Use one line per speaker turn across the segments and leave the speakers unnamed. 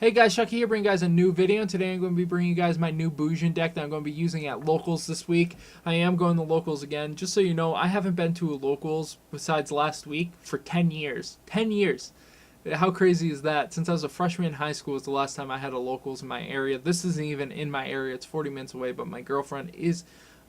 Hey guys, Shucky here, bringing you guys a new video, and today I'm going to be bringing you guys my new Bujin deck that I'm going to be using at locals this week. I am going to locals again. Just so you know, I haven't been to a locals besides last week for 10 years. 10 years! How crazy is that? Since I was a freshman in high school was the last time I had a locals in my area. This isn't even in my area, it's 40 minutes away, but my girlfriend is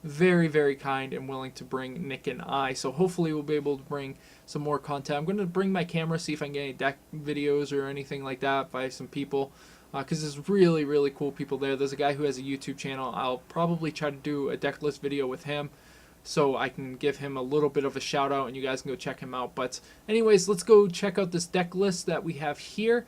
very, very kind and willing to bring Nick and I. So hopefully we'll be able to bring some more content. I'm going to bring my camera, see if I can get any deck videos or anything like that by some people. Because there's really, really cool people there. There's a guy who has a YouTube channel. I'll probably try to do a deck list video with him so I can give him a little bit of a shout out and you guys can go check him out. But anyways, let's go check out this deck list that we have here.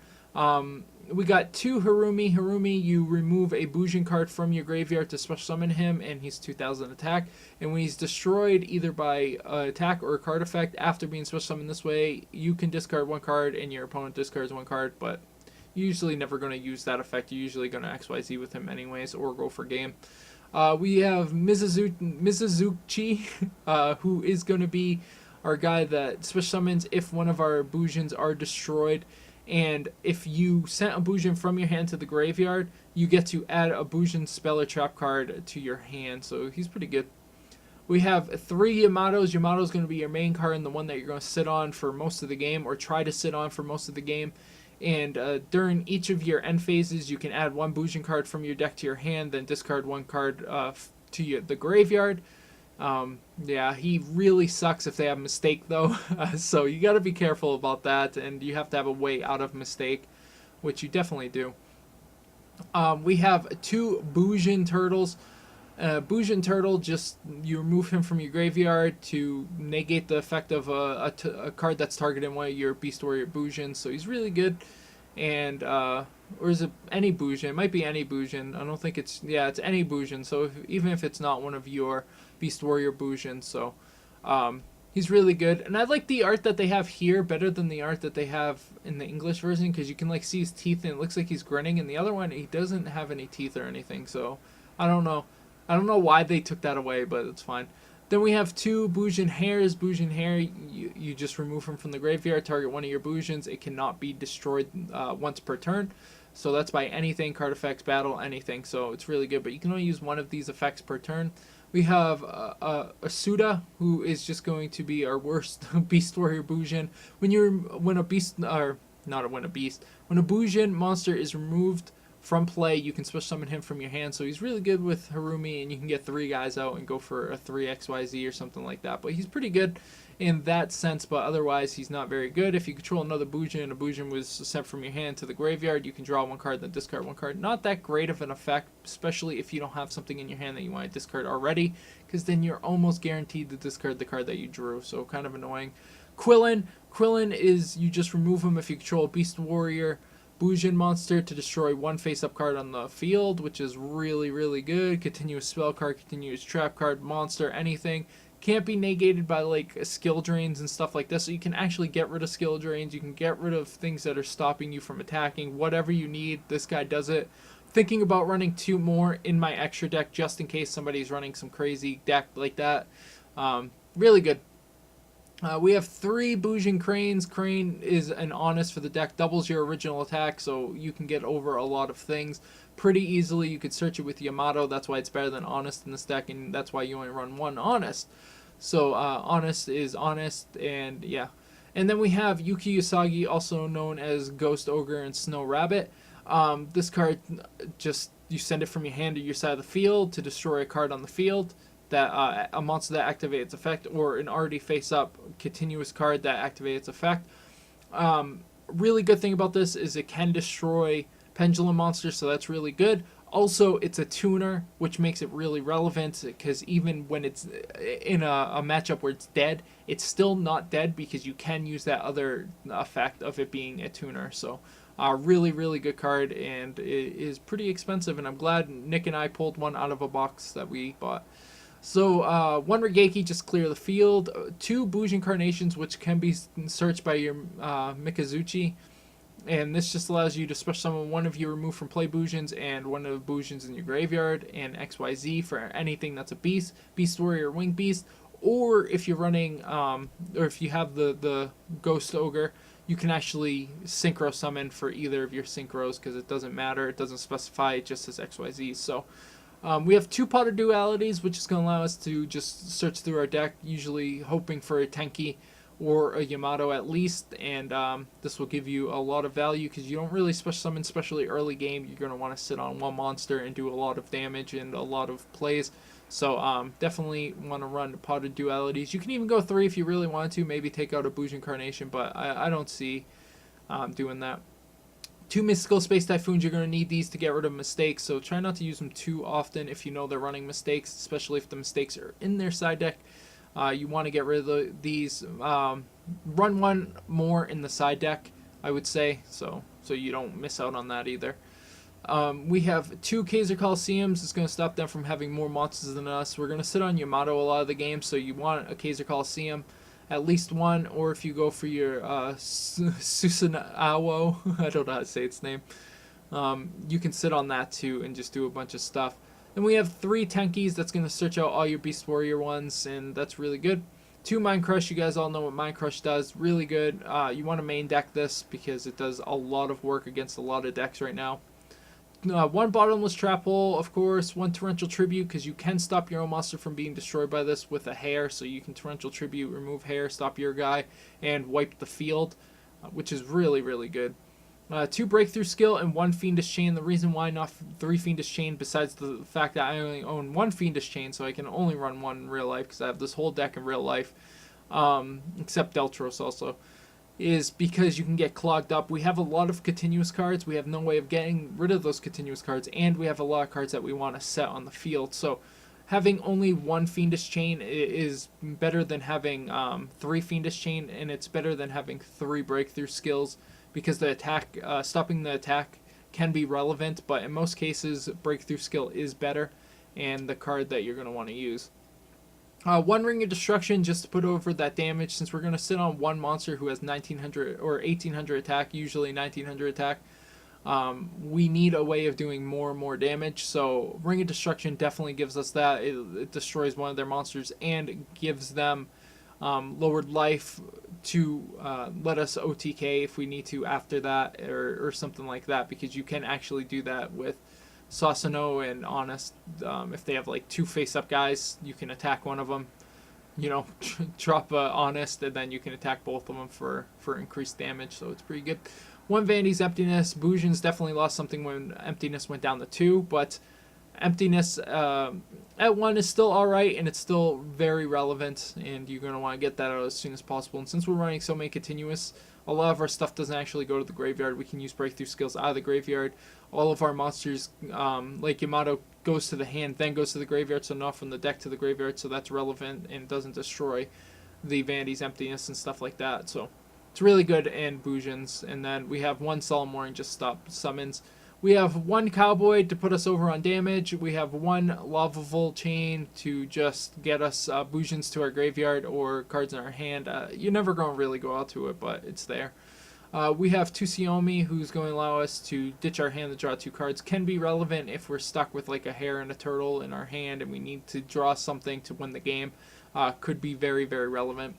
We got two Harumi. Harumi, you remove a Bujin card from your graveyard to special summon him, and he's 2000 attack. And when he's destroyed either by attack or a card effect after being special summoned this way, you can discard one card and your opponent discards one card, but you're usually never going to use that effect. You're usually going to XYZ with him anyways or go for game. We have Mizuzuchi, who is going to be our guy that special summons if one of our Bujins are destroyed. And if you sent a Bujin from your hand to the graveyard, you get to add a Bujin spell or trap card to your hand. So he's pretty good. We have three Yamatos. Yamato is going to be your main card and the one that you're going to sit on for most of the game, or try to sit on for most of the game. And during each of your end phases, you can add one Bujin card from your deck to your hand, then discard one card to the graveyard. Yeah, he really sucks if they have mistake though. So you got to be careful about that, and you have to have a way out of mistake, which you definitely do. We have two Bujin turtles. Bujin turtle, just you remove him from your graveyard to negate the effect of a card that's targeting one of your Beast Warrior Bujins. So he's really good. And or is it any Bujin? It might be any Bujin. I don't think it's, yeah, it's any Bujin. So even if it's not one of your Beast Warrior Bujins, so he's really good. And I like the art that they have here better than the art that they have in the English version, because you can like see his teeth and it looks like he's grinning. And the other one, he doesn't have any teeth or anything. So I don't know. I don't know why they took that away, but it's fine. Then we have two Bujin hairs. Bujin hair, you just remove him from the graveyard, target one of your Bujins. It cannot be destroyed once per turn. So that's by anything, card effects, battle, anything. So it's really good, but you can only use one of these effects per turn. We have Asuda, who is just going to be our worst Beast Warrior Bujin. When a Bujin monster is removed from play, you can special summon him from your hand. So he's really good with Harumi, and you can get three guys out and go for a 3XYZ or something like that. But he's pretty good in that sense, but otherwise he's not very good. If you control another Bujin and a Bujin was sent from your hand to the graveyard, you can draw one card, then discard one card. Not that great of an effect, especially if you don't have something in your hand that you want to discard already, because then you're almost guaranteed to discard the card that you drew. So kind of annoying. Quillin is, you just remove him if you control a Beast Warrior Bujin monster to destroy one face-up card on the field, which is really, really good. Continuous spell card, continuous trap card, monster, anything. Can't be negated by like skill drains and stuff like this, so you can actually get rid of skill drains. You can get rid of things that are stopping you from attacking. Whatever you need, this guy does it. Thinking about running two more in my extra deck just in case somebody's running some crazy deck like that. Really good. We have three Bujin Cranes. Crane is an honest for the deck, doubles your original attack, so you can get over a lot of things pretty easily. You could search it with Yamato, that's why it's better than honest in this deck, and that's why you only run one honest. So honest is honest, and yeah. And then we have Yuki Usagi, also known as Ghost Ogre and Snow Rabbit. This card, just you send it from your hand to your side of the field to destroy a card on the field. That a monster that activates effect, or an already face-up continuous card that activates effect. Really good thing about this is it can destroy pendulum monsters, so that's really good. Also, it's a tuner, which makes it really relevant, because even when it's in a matchup where it's dead, it's still not dead because you can use that other effect of it being a tuner. So really, really good card, and it is pretty expensive, and I'm glad Nick and I pulled one out of a box that we bought. So, one Regeki, just clear the field. Two Bujin Carnations, which can be searched by your Mikazuchi. And this just allows you to special summon one of your removed from play Bujins and one of the Bujins in your graveyard, and XYZ for anything that's a beast, Beast Warrior, Winged Beast. Or if you're running, or if you have the Ghost Ogre, you can actually synchro summon for either of your synchros because it doesn't matter. It doesn't specify. It just says XYZ. So we have 2 Potter dualities, which is going to allow us to just search through our deck, usually hoping for a Tenki or a Yamato at least, and this will give you a lot of value because you don't really special summon, especially early game. You're going to want to sit on one monster and do a lot of damage and a lot of plays. So definitely want to run Potted Dualities. You can even go 3 if you really want to, maybe take out a Bujin Carnation, but I don't see doing that. 2 Mystical Space Typhoons, you're going to need these to get rid of mistakes, so try not to use them too often if you know they're running mistakes, especially if the mistakes are in their side deck. You want to get rid of these. Run 1 more in the side deck, I would say, so you don't miss out on that either. We have 2 Kaiser Coliseums. It's going to stop them from having more monsters than us. We're going to sit on Yamato a lot of the game, so you want a Kaiser Coliseum, at least 1, or if you go for your Susanoo, I don't know how to say its name, you can sit on that too and just do a bunch of stuff. Then we have 3 Tenkis. That's going to search out all your Beast Warrior ones, and that's really good. 2 Mind Crush. You guys all know what Mind Crush does. Really good. You want to main deck this because it does a lot of work against a lot of decks right now. 1 Bottomless Trap Hole, of course. 1 Torrential Tribute, because you can stop your own monster from being destroyed by this with a hair. So you can Torrential Tribute, remove hair, stop your guy, and wipe the field, which is really, really good. 2 Breakthrough Skill and 1 Fiendish Chain. The reason why not 3 Fiendish Chain, besides the fact that I only own 1 Fiendish Chain, so I can only run 1 in real life, because I have this whole deck in real life, except Deltros also, is because you can get clogged up. We have a lot of continuous cards. We have no way of getting rid of those continuous cards, and we have a lot of cards that we want to set on the field. So having only 1 Fiendish Chain is better than having 3 Fiendish Chain, and it's better than having 3 Breakthrough Skills, because the attack, stopping the attack can be relevant, but in most cases, Breakthrough Skill is better, and the card that you're going to want to use. 1 Ring of Destruction, just to put over that damage, since we're going to sit on 1 monster who has 1900 or 1800 attack, usually 1900 attack. We need a way of doing more and more damage, so Ring of Destruction definitely gives us that. It destroys one of their monsters and gives them lowered life to let us OTK if we need to after that, or something like that, because you can actually do that with Susanoo and Honest. If they have like 2 face-up guys, you can attack one of them, you know, drop Honest, and then you can attack both of them for increased damage, so it's pretty good. 1 Vanity's Emptiness. Bujins definitely lost something when Emptiness went down to 2, but Emptiness at 1 is still alright, and it's still very relevant, and you're going to want to get that out as soon as possible. And since we're running so many continuous, a lot of our stuff doesn't actually go to the graveyard. We can use Breakthrough Skills out of the graveyard. All of our monsters, like Yamato, goes to the hand, then goes to the graveyard, so not from the deck to the graveyard, so that's relevant and doesn't destroy the Vanity's Emptiness and stuff like that. So it's really good in Bujins. And then we have 1 Solemn Warning, just stop summons. We have 1 Cowboy to put us over on damage. We have 1 Lavable Chain to just get us Bujins to our graveyard or cards in our hand. You're never going to really go out to it, but it's there. We have 2 Xiaomi, who's going to allow us to ditch our hand to draw 2 cards. Can be relevant if we're stuck with like a hare and a turtle in our hand and we need to draw something to win the game. Could be very, very relevant.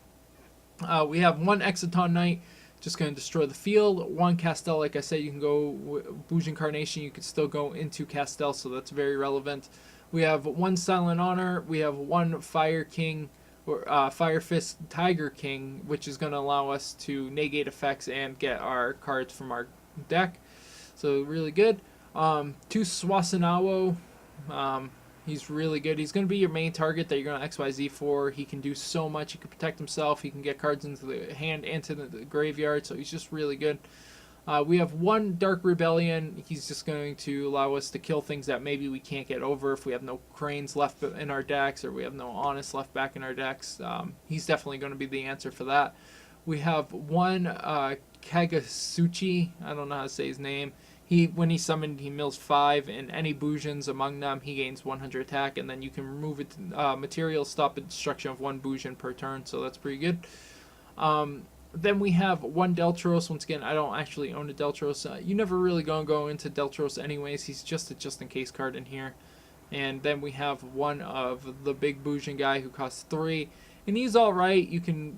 We have 1 Exciton Knight, just going to destroy the field. 1 Castel, like I said, you can go Bujin Carnation, you could still go into Castel, so that's very relevant. We have 1 Silent Honor. We have 1 Fire King, or Fire Fist Tiger King, which is going to allow us to negate effects and get our cards from our deck. So really good. 2 Susanoo. He's really good. He's going to be your main target that you're going to XYZ for. He can do so much. He can protect himself. He can get cards into the hand and to the graveyard, so he's just really good. We have 1 Dark Rebellion. He's just going to allow us to kill things that maybe we can't get over if we have no Cranes left in our decks or we have no Honest left back in our decks. He's definitely going to be the answer for that. We have 1 Kagasuchi. I don't know how to say his name. When he's summoned, he mills 5, and any Bujins among them, he gains 100 attack, and then you can remove it material, stop the destruction of 1 Bujin per turn, so that's pretty good. Then we have 1 Deltros. Once again, I don't actually own a Deltros. You never really go into Deltros anyways. He's just a just-in-case card in here. And then we have 1 of the big Bujin guy who costs 3, And he's alright. You can,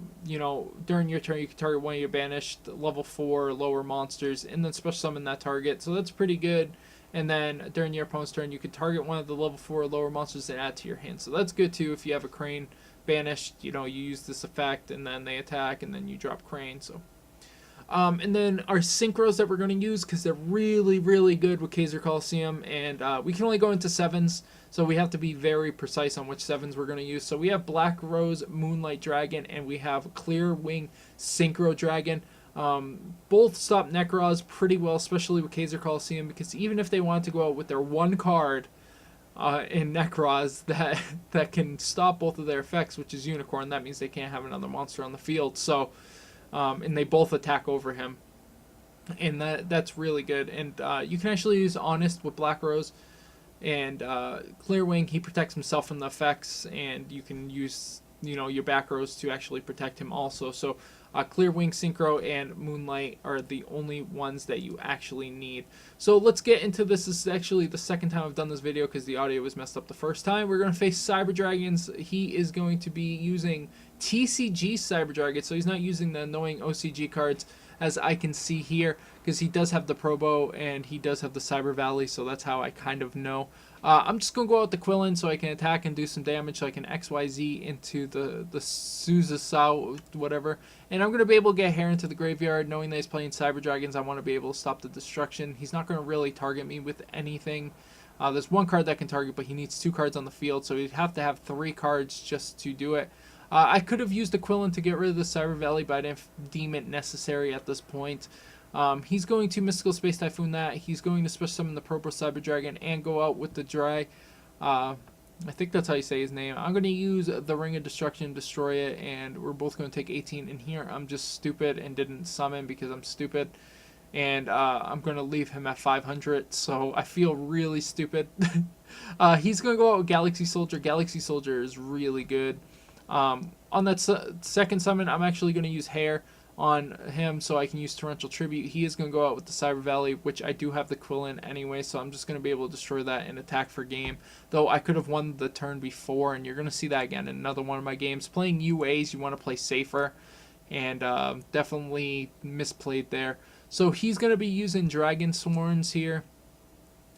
during your turn, you can target one of your banished level 4 or lower monsters and then special summon that target. So that's pretty good. And then during your opponent's turn, you can target one of the level 4 or lower monsters and add to your hand. So that's good too if you have a Crane banished. You use this effect and then they attack and then you drop Crane. So and then our synchros that we're going to use, because they're really, really good with Kaiser Coliseum, and we can only go into 7s, so we have to be very precise on which 7s we're going to use. So we have Black Rose Moonlight Dragon, and we have Clear Wing Synchro Dragon. Both stop Necros pretty well, especially with Kaiser Coliseum, because even if they want to go out with their one card in Necros that can stop both of their effects, which is Unicorn, that means they can't have another monster on the field. So and they both attack over him, and that's really good. And you can actually use Honest with Black Rose, and Clear Wing, he protects himself from the effects, and you can use your back rows to actually protect him also. So Clear Wing, Synchro, and Moonlight are the only ones that you actually need. So let's get into this. This is actually the second time I've done this video because the audio was messed up the first time. We're going to face Cyber Dragons. He is going to be using TCG Cyber Dragon, so he's not using the annoying OCG cards as I can see here, because he does have the Probo and he does have the Cyber Valley, so that's how I kind of know. I'm just going to go out the Quillen so I can attack and do some damage, so I can XYZ into the Souza Sao, whatever. And I'm going to be able to get Hair into the graveyard, knowing that he's playing Cyber Dragons. I want to be able to stop the destruction. He's not going to really target me with anything. There's one card that can target, but he needs 2 cards on the field, so he'd have to have 3 cards just to do it. I could have used the Quillen to get rid of the Cyber Valley, but I didn't deem it necessary at this point. He's going to Mystical Space Typhoon that. He's going to special summon the Probo Cyber Dragon and go out with the Dry. I think that's how you say his name. I'm going to use the Ring of Destruction, destroy it, and we're both going to take 18 in here. I'm just stupid and didn't summon because I'm stupid. And I'm going to leave him at 500, so I feel really stupid. He's going to go out with Galaxy Soldier. Galaxy Soldier is really good. On that second summon, I'm actually going to use Hair on him so I can use Torrential Tribute. He is going to go out with the Cyber Valley, which I do have the Quillen anyway, so I'm just going to be able to destroy that and attack for game. Though I could have won the turn before, and you're going to see that again in another one of my games. Playing UAs, you want to play safer, and definitely misplayed there. So he's going to be using Dragon Sworns here.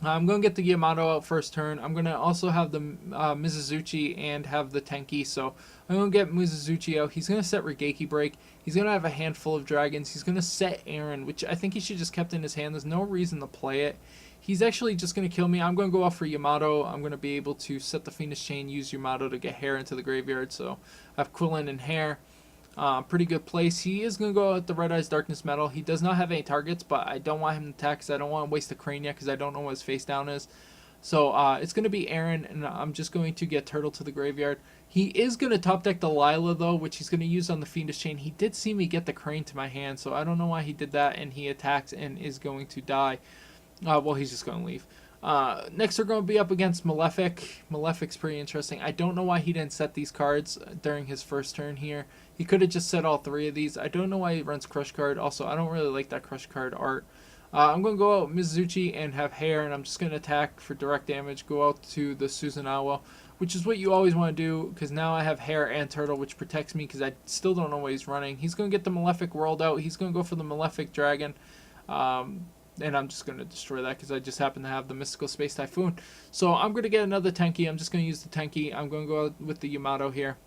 I'm going to get the Yamato out first turn. I'm going to also have the Mizuzuchi and have the Tenki. So I'm going to get Mizuzuchi out. He's going to set Regeki Break. He's going to have a handful of dragons. He's going to set Aaron, which I think he should just kept in his hand. There's no reason to play it. He's actually just going to kill me. I'm going to go off for Yamato. I'm going to be able to set the Phoenix Chain, use Yamato to get Hair into the graveyard. So I have Quillen and Hair. Pretty good place. He is going to go at the Red Eyes Darkness Metal. He does not have any targets, but I don't want him to attack because I don't want to waste the Crane yet because I don't know what his face down is. So it's going to be Aaron, and I'm just going to get Turtle to the graveyard. He is going to top deck the Lila, though, which he's going to use on the Fiendish Chain. He did see me get the Crane to my hand, so I don't know why he did that, and he attacks and is going to die. Well, he's just going to leave. Next we're going to be up against Malefic. Malefic's pretty interesting. I don't know why he didn't set these cards during his first turn here. He could have just set all 3 of these. I don't know why he runs Crush card. Also, I don't really like that Crush card art. I'm going to go out Mizuzuchi and have Hair, and I'm just going to attack for direct damage. Go out to the Susanoo, which is what you always want to do, because now I have Hair and Turtle, which protects me because I still don't know what he's running. He's going to get the Malefic World out. He's going to go for the Malefic Dragon. And I'm just going to destroy that because I just happen to have the Mystical Space Typhoon. So I'm going to get another Tenki. I'm just going to use the Tenki. I'm going to go out with the Yamato here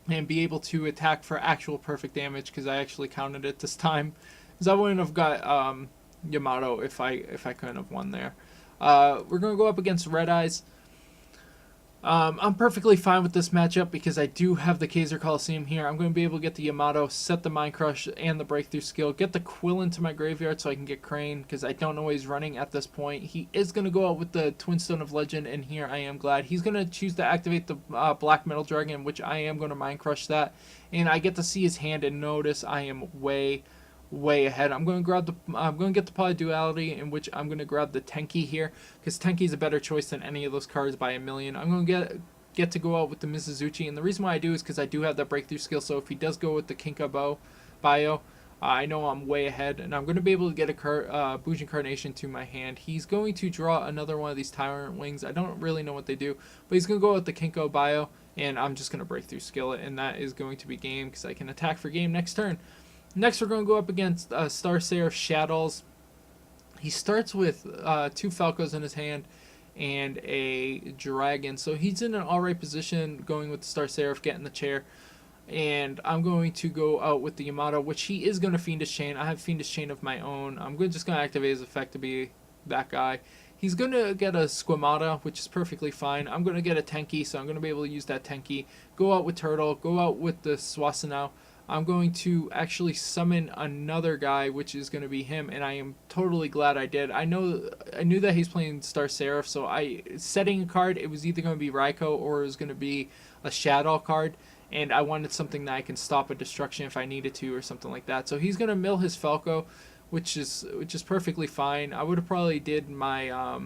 and be able to attack for actual perfect damage because I actually counted it this time. Because I wouldn't have got Yamato if I couldn't have won there. We're going to go up against Red Eyes. I'm perfectly fine with this matchup because I do have the Kaiser Coliseum here. I'm going to be able to get the Yamato, set the Mind Crush and the Breakthrough skill, get the Quill into my graveyard so I can get Crane because I don't know what he's running at this point. He is going to go out with the Twin Stone of Legend, and here I am glad. He's going to choose to activate the Black Metal Dragon, which I am going to Mind Crush that, and I get to see his hand and notice I am way ahead. I'm going to get the Polyduality, in which I'm going to grab the Tenki here because Tenki is a better choice than any of those cards by a million. I'm going to get to go out with the Mizuzuchi, and the reason why I do is because I do have that Breakthrough skill. So if he does go with the Kinka Bio, I know I'm way ahead, and I'm going to be able to get a Bujin Carnation to my hand. He's going to draw another one of these Tyrant Wings. I don't really know what they do, but he's going to go with the Kinko Bio, and I'm just going to breakthrough skill it, and that is going to be game because I can attack for game next turn. Next, we're going to go up against Star Seraph Shadows. He starts with 2 Falcos in his hand and a Dragon, so he's in an alright position going with the Star Seraph, getting the chair. And I'm going to go out with the Yamato, which he is going to Fiendish Chain. I have Fiendish Chain of my own. I'm just going to activate his effect to be that guy. He's going to get a Squamata, which is perfectly fine. I'm going to get a Tenki, so I'm going to be able to use that Tenki. Go out with Turtle. Go out with the Suasanao. I'm going to actually summon another guy, which is going to be him, and I am totally glad I did. I knew that he's playing Star Seraph, so setting a card, it was either going to be Raikou or it was going to be a Shadow card. And I wanted something that I can stop a destruction if I needed to or something like that. So he's going to mill his Falco, which is perfectly fine. I would have probably did my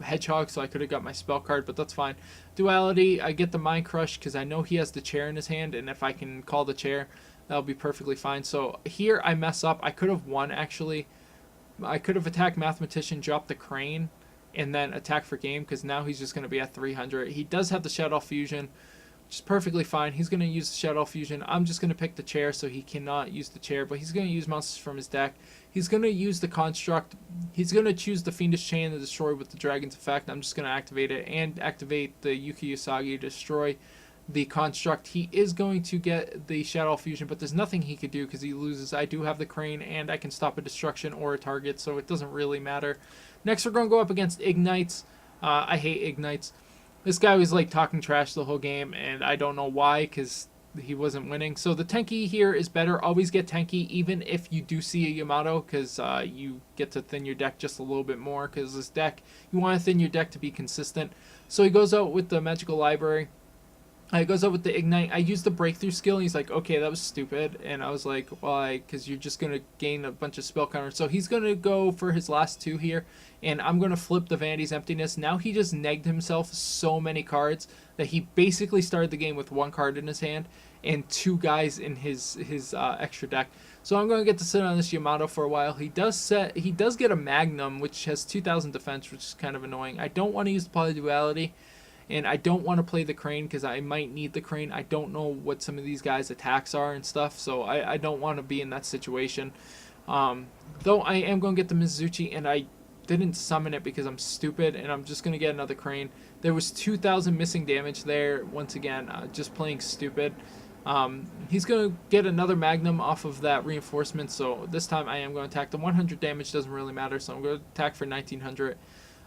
Hedgehog so I could have got my spell card, but that's fine. Duality, I get the Mind Crush because I know he has the chair in his hand, and if I can call the chair, that'll be perfectly fine. So here I mess up. I could have won, actually. I could have attacked Mathematician, dropped the Crane, and then attack for game because now he's just going to be at 300. He does have the Shadow Fusion, which is perfectly fine. He's going to use the Shadow Fusion. I'm just going to pick the chair so he cannot use the chair, but he's going to use monsters from his deck. He's going to use the Construct. He's going to choose the Fiendish Chain to destroy with the Dragon's effect. I'm just going to activate it and activate the Yuki Usagi to destroy the Construct. He is going to get the Shadow Fusion, but there's nothing he could do because he loses. I do have the Crane, and I can stop a destruction or a target, so it doesn't really matter. Next, we're going to go up against Ignites. I hate Ignites. This guy was like talking trash the whole game, and I don't know why, because he wasn't winning. So the Tenki here is better. Always get Tenki, even if you do see a Yamato, because you get to thin your deck just a little bit more, because this deck, you want to thin your deck to be consistent. So he goes out with the Magical Library. He goes out with the Ignite. I used the Breakthrough skill, and he's like, okay, that was stupid. And I was like, why? Because you're just going to gain a bunch of spell counters. So he's going to go for his last 2 here, and I'm going to flip the Vanity's Emptiness. Now he just negged himself so many cards that he basically started the game with 1 card in his hand and 2 guys in his extra deck. So I'm going to get to sit on this Yamato for a while. He does get a Magnum, which has 2,000 defense, which is kind of annoying. I don't want to use the Polyduality. And I don't want to play the Crane because I might need the Crane. I don't know what some of these guys' attacks are and stuff, so I don't want to be in that situation. Though I am going to get the Mizuchi, and I didn't summon it because I'm stupid, and I'm just going to get another Crane. There was 2,000 missing damage there, once again, just playing stupid. He's going to get another Magnum off of that reinforcement, so this time I am going to attack. The 100 damage doesn't really matter, so I'm going to attack for 1,900.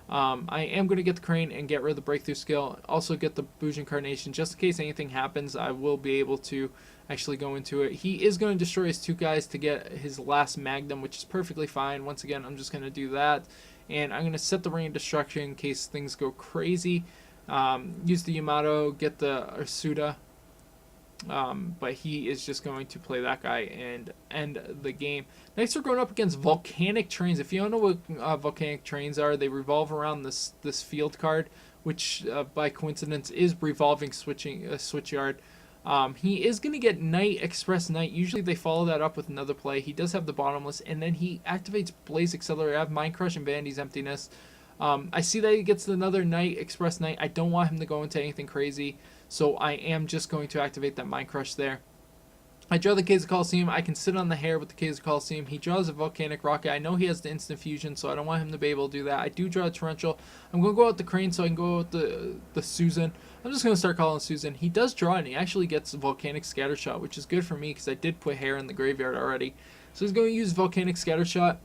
I am going to get the Crane and get rid of the Breakthrough skill. Also get the Bujin Carnation. Just in case anything happens, I will be able to actually go into it. He is going to destroy his 2 guys to get his last Magnum, which is perfectly fine. Once again, I'm just going to do that. And I'm going to set the Ring of Destruction in case things go crazy. Use the Yamato, get the Ursuda. But he is just going to play that guy and end the game. Next, we're going up against Volcanic Trains. If you don't know what Volcanic Trains are, they revolve around this field card, which by coincidence is revolving switchyard. He is going to get Night Express Night. Usually they follow that up with another play. He does have the Bottomless, and then he activates Blaze Accelerator. I have Mind Crush and Vanity's Emptiness. I see that he gets another Night Express Night. I don't want him to go into anything crazy, so I am just going to activate that Mind Crush there. I draw the Kaiser Coliseum. I can sit on the hair with the Kaiser Coliseum. He draws a Volcanic Rocket. I know he has the Instant Fusion, so I don't want him to be able to do that. I do draw a Torrential. I'm going to go out the Crane, so I can go out the Susan. I'm just going to start calling Susan. He does draw, and he actually gets a Volcanic Scattershot, which is good for me because I did put hair in the graveyard already. So he's going to use Volcanic Scattershot.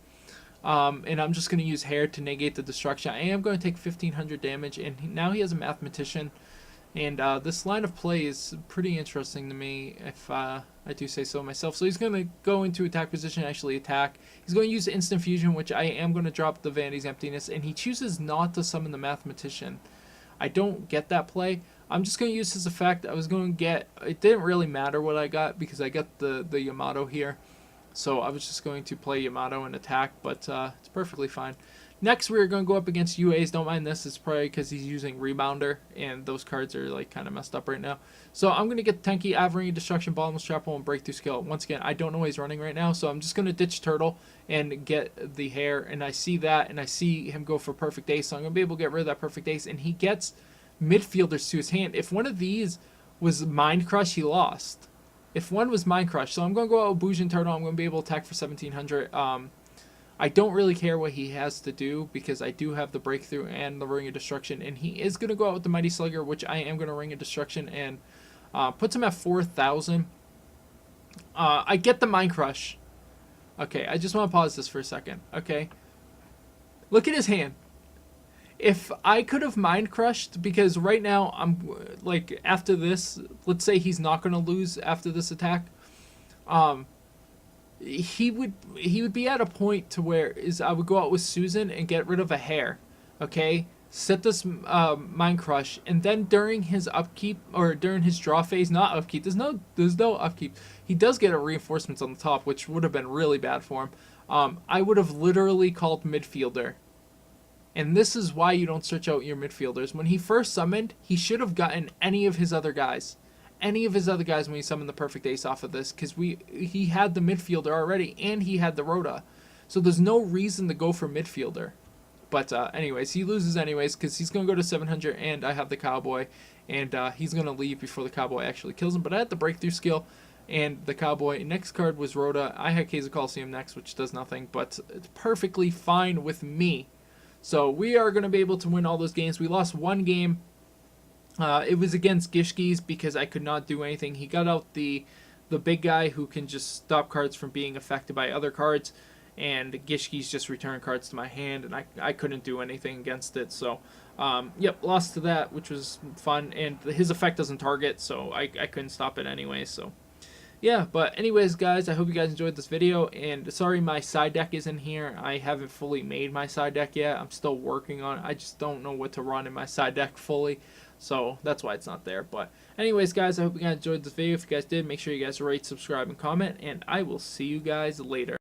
And I'm just going to use hair to negate the destruction. I am going to take 1,500 damage, and now he has a Mathematician. And this line of play is pretty interesting to me, if I do say so myself. So he's going to go into attack position and actually attack. He's going to use Instant Fusion, which I am going to drop the Vanity's Emptiness, and he chooses not to summon the Mathematician. I don't get that play. I'm just going to use his effect. I was going to get... It didn't really matter what I got because I got the Yamato here. So I was just going to play Yamato and attack, but it's perfectly fine. Next, we're going to go up against UAs. Don't mind this. It's probably because he's using Rebounder, and those cards are like kind of messed up right now. So I'm going to get Tenki, Avery, Destruction, Bottomless Trap Hole, and Breakthrough Skill. Once again, I don't know what he's running right now, so I'm just going to ditch Turtle and get the Hair. And I see that, and I see him go for Perfect Ace, so I'm going to be able to get rid of that Perfect Ace. And he gets midfielders to his hand. If one of these was Mind Crush, he lost. If one was Mind Crush, so I'm going to go out with Bujin Turtle. I'm going to be able to attack for 1700. I don't really care what he has to do because I do have the Breakthrough and the Ring of Destruction, and he is going to go out with the Mighty Slugger, which I am going to Ring of Destruction, and puts him at 4,000. I get the Mind Crush. Okay, I just want to pause this for a second. Okay, look at his hand. If I could have Mind Crushed, because right now I'm like after this, let's say he's not going to lose after this attack. He would be at a point to where I would go out with Susan and get rid of a Hair, okay? Set this Mind Crush, and then during his upkeep or during his draw phase, not upkeep. There's no upkeep. He does get a Reinforcements on the top, which would have been really bad for him. I would have literally called midfielder, and this is why you don't search out your midfielders. When he first summoned, he should have gotten any of his other guys. When he summoned the Perfect Ace off of this, because he had the midfielder already and he had the Rhoda, so there's no reason to go for midfielder. But anyways, he loses anyways because he's gonna go to 700 and I have the Cowboy, and he's gonna leave before the Cowboy actually kills him. But I had the Breakthrough Skill and the Cowboy. Next card was Rhoda. I had Kaiser Coliseum next, which does nothing, but it's perfectly fine with me. So we are gonna be able to win all those games. We lost one game. It was against Gishkis because I could not do anything. He got out the big guy who can just stop cards from being affected by other cards, and Gishkis just return cards to my hand, and I couldn't do anything against it. So, yep, lost to that, which was fun, and his effect doesn't target, so I couldn't stop it anyway. So, yeah, but anyways, guys, I hope you guys enjoyed this video, and sorry my side deck isn't here. I haven't fully made my side deck yet. I'm still working on it. I just don't know what to run in my side deck fully. So that's why it's not there. But anyways, guys, I hope you guys enjoyed this video. If you guys did, make sure you guys rate, subscribe, and comment. And I will see you guys later.